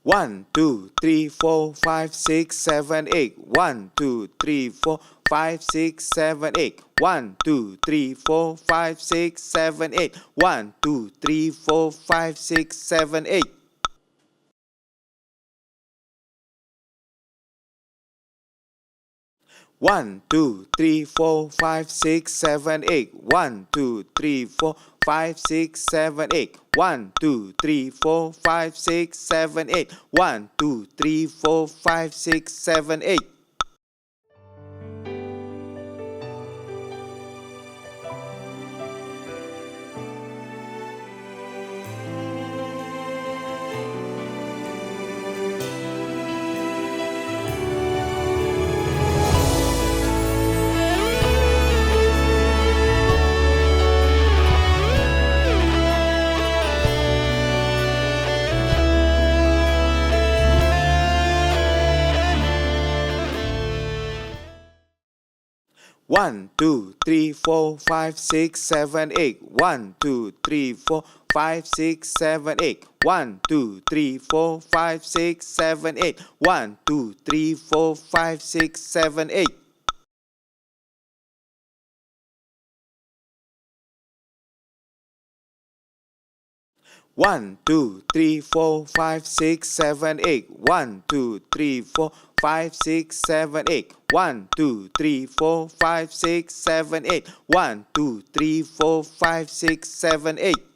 1, 2, 3, 4, 5, 6, 7, 8. 1, 2, 3, 4, 5, 6, 7, 8. 1, 2, 3, 4, 5, 6, 7, 8. 1, 2, 3, 4, 5, 6, 7, 8. 1, 2, 3, 4, 5, 6, 7, 8. 1, 2, 3, 4, 5, 6, 7, 8. 1, 2, 3, 4, 5, 6, 7, 8. 1, 2, 3, 4, 5, 6, 7, 8. 1, 2, 3, 4, 5, 6, 7, 8. 1, 2, 3, 4, 5, 6, 7, 8. 1, 2, 3, 4, 5, 6, 7, 8. 1, 2, 3, 4, 5, 6, 7, 8. 1, 2, 3, 4, 5, 6, 7, 8. 1, 2, 3, 4, 5, 6, 7, 8. 1, 2, 3, 4, 5, 6, 7, 8. 1, 2, 3, 4, 5, 6, 7, 8.